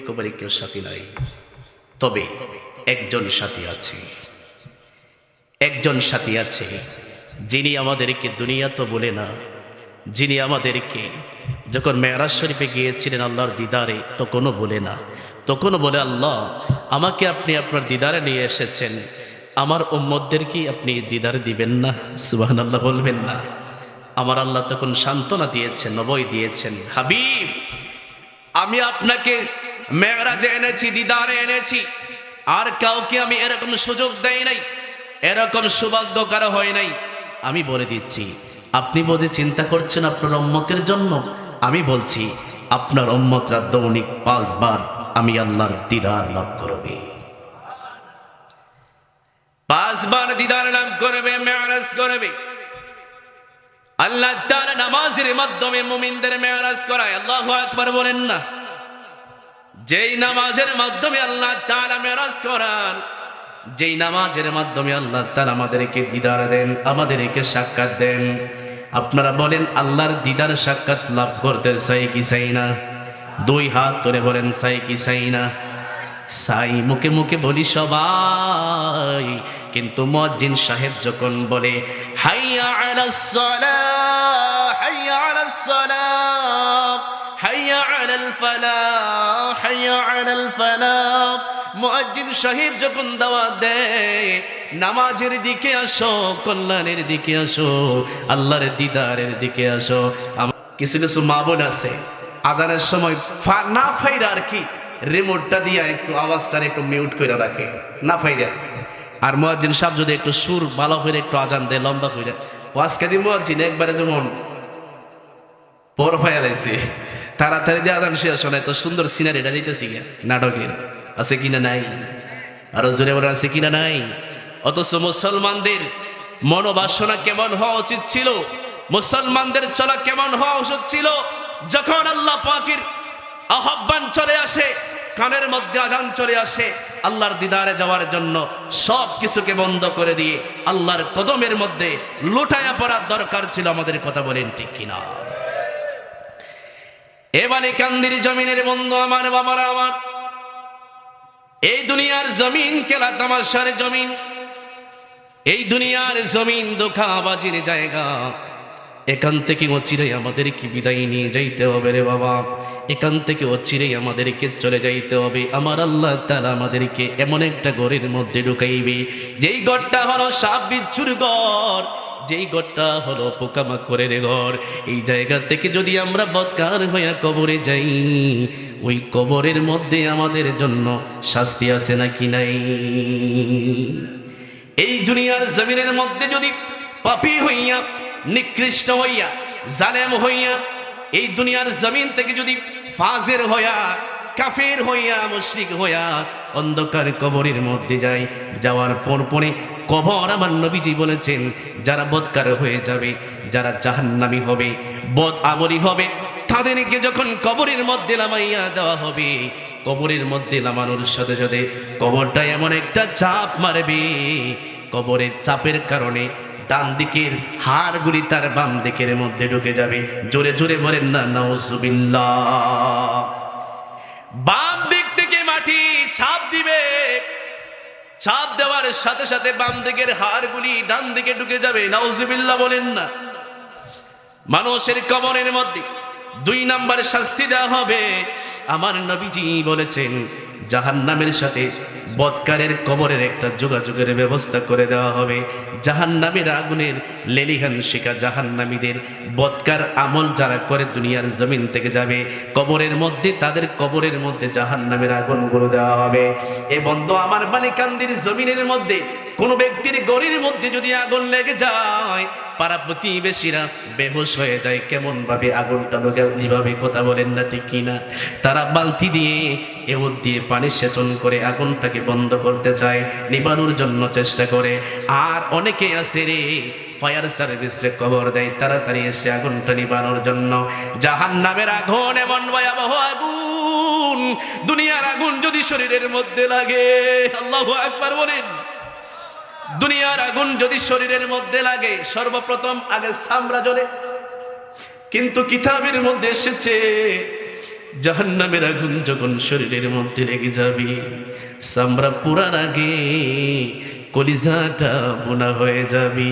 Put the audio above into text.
একেবারে কেউ সাথী নাই, তবে একজন সাথী আছে, একজন সাথী আছে যিনি আমাদেরকে দুনিয়া তো বলে না, যিনি আমাদেরকে যখন মেরাজ শরীফে গিয়েছিলেন আল্লাহর দিদারে তখনও বলে না, তখনও বলে আল্লাহ আমাকে আপনি আপনার দিদারে নিয়ে এসেছেন, আমার উম্মতদের কি আপনি দিদারে দিবেন না? সুবহানাল্লাহ বলবেন না? আমার আল্লাহ তখন সান্ত্বনা দিয়েছেন, নবয় দিয়েছেন, হাবিব আমি আপনাকে মেরাজে এনেছি, দিদারে এনেছি, আর কাউকে আমি এরকম সুযোগ দেই নাই, এরকম সৌভাগ্য কারো হয় নাই। আমি বলে দিচ্ছি, আপনি বোধে চিন্তা করছেন আপনার উম্মতের জন্য, আমি বলছি আপনার উম্মতরা দৈনিক 5 বার আমি আল্লাহর দিদার লাভ করবে, 5 বার দিদার লাভ করবে, মেরাজ করবে। আল্লাহ তাআলা নামাজের মাধ্যমে মুমিনদের মেরাজ করায়, আল্লাহু আকবার বলেন না? যেই নামাজের মাধ্যমে আল্লাহ তাআলা মেরাজ করান, যেই নামাজের মাধ্যমে আল্লাহ তাআলা আমাদেরকে দিদার দেন, আমাদেরকে সাক্ষাৎ দেন, আপনারা বলেন আল্লাহর দিদার সাক্ষাৎ লাভ করতে চাই কি চাই না? 2 হাত তুলে বলেন চাই কি চাই না? চাই, মুখে মুখে বলি সবাই, কিন্তু মুয়াজ্জিন সাহেব যখন বলে হাইয়া আলাস সালাহ, হাইয়া আলাস সালাহ, হাইয়া আলাল ফালাহ, হাইয়া আলাল ফালাহ, মুয়াজ্জিন সাহেব যখন দাওয়াত দেয় নামাজের দিকে আসো, কল্যাণের দিকে আসো, আল্লাহর দিদারের দিকে আসো। কিছু কিছু মা বোন আছে আজানের সময় না ফাইরা আর কি রিমোটটা দিয়ে একটু আওয়াজটা একটু মিউট করে রাখে, না ফাইরা। আর মুয়াজ্জিন সাহেব যদি একটু সুর ভালো করে একটু আজান দেয় লম্বা করে, আজকে দিন মুয়াজ্জিন একবারে যেমন পর ফায়ালাইছে, তাড়াতাড়ি দিয়ে আজান শেষ হয়, তো সুন্দর সিনারিটা যাইতেছি নাটকের, আছে কিনা নাই? আরো জোরে বলে আছে কিনা নাই? অথচ মুসলমানদের মনোবাসনা কেমন হওয়া উচিত ছিল, মুসলমানদের চলা কেমন হওয়া উচিত ছিল, যখন আল্লাহ পাকের আহ্বান চলে আসে, কানের মধ্যে আজান চলে আসে, আল্লাহর দিদারে যাওয়ার জন্য সব কিছুকে বন্ধ করে দিয়ে আল্লাহর কদমের মধ্যে লুটায়া পড়ার দরকার ছিল আমাদের, কথা বলেন ঠিক কিনা? এবারে কান্দির জমিনের বন্ধু আমার, বাবারা আমার, এই দুনিয়ার জমিন খেলা তামাশার জমিন, এই দুনিয়ার জমিন ধোঁকাবাজির জায়গা, এখান থেকে অচিরেই আমাদেরকে বিদায় নিয়ে যাইতে হবে রে বাবা, এখান থেকে অচিরেই আমাদেরকে চলে যাইতে হবে। আমার আল্লাহ তাআলা আমাদেরকে এমন একটা ঘরের মধ্যে ঢুকাইবে, যেই ঘরটা হলো সাপ বিচ্ছুর ঘর, যেই ঘরটা হলো পোকামাকড়ের ঘর। এই জায়গা থেকে যদি আমরা বদকার হইয়া কবরে যাই, ওই কবরের মধ্যে আমাদের জন্য শাস্তি আছে নাকি নাই? এই দুনিয়ার জমিনের মধ্যে যদি পাপী হইয়া, নিকৃষ্ট হইয়া, জালেম হইয়া, এই দুনিয়ার জমিন থেকে যদি ফাজের হইয়া, কাফের হইয়া, মুশরিক হইয়া অন্ধকার কবরের মধ্যে যায়, যাওয়ার পরে কবর, আমার নবীজি বলেছেন যারা বদকার হয়ে যাবে, যারা জাহান্নামী হবে, বদ আমলি হবে, তাদেরকে যখন কবরের মধ্যে নামাইয়া দেওয়া হবে, কবরের মধ্যে নামানোর সাথে সাথে কবরটা এমন একটা চাপ মারবে, কবরের চাপের কারণে ডান দিকের হাড়গুলি তার বাম দিকের মধ্যে ঢুকে যাবে। জোরে জোরে বলেন না নাউজুবিল্লাহ। বাম দিক থেকে মাটি চাপ দিবে, চাপ দেওয়ার সাথে সাথে বাম দিকের হাড়গুলি ডান দিকে ঢুকে যাবে, নাউজুবিল্লাহ বলেন না? মানুষের কবরের মধ্যে 2 নাম্বার শাস্তি দেওয়া হবে। আমার নবীজি বলেছেন জাহান্নামের সাথে বদকারের কবরের একটা যোগাযোগের ব্যবস্থা করে দেওয়া হবে। জাহান্নামের আগুনের লেলিহান শিখা জাহান্নামীদের বদকার আমল যারা করে দুনিয়ার জমিন থেকে যাবে, কবরের মধ্যে, তাদের কবরের মধ্যে জাহান্নামের আগুন গুলো দেওয়া হবে। এ বন্ধু আমার, বালিকান্দির জমিনের মধ্যে কোনো ব্যক্তির গড়ির মধ্যে যদি আগুন লেগে যায়, পাড়া প্রতিবেশীরা বেহুশ হয়ে যায়, কেমন ভাবে আগুনটা নিভাবে, কথা বলেন না ঠিক কিনা? তারা বালতি দিয়ে এওদ দিয়ে পানি সেচন করে আগুনটাকে বন্ধ করতে চায়, নিবানোর জন্য চেষ্টা করে। আর অনেকে আছে রে ফায়ার সার্ভিস রে খবর দেয়, তাড়াতাড়ি এসে আগুনটা নিবানোর জন্য। জাহান্নামের আগুন এমন ভয়াবহ আগুন, দুনিয়ার আগুন যদি শরীরের মধ্যে লাগে, আল্লাহু আকবার বলেন, দুনিয়ার আগুন যদি শরীরের মধ্যে লাগে, সর্বপ্রথম আগে চামড়া জ্বলে, কিন্তু কিতাবের মধ্যে এসেছে জাহান্নামের আগুন যখন শরীরের মধ্যে লেগে যাবে, চামড়া পুরার আগে কলিজাটা বোনা হয়ে যাবে।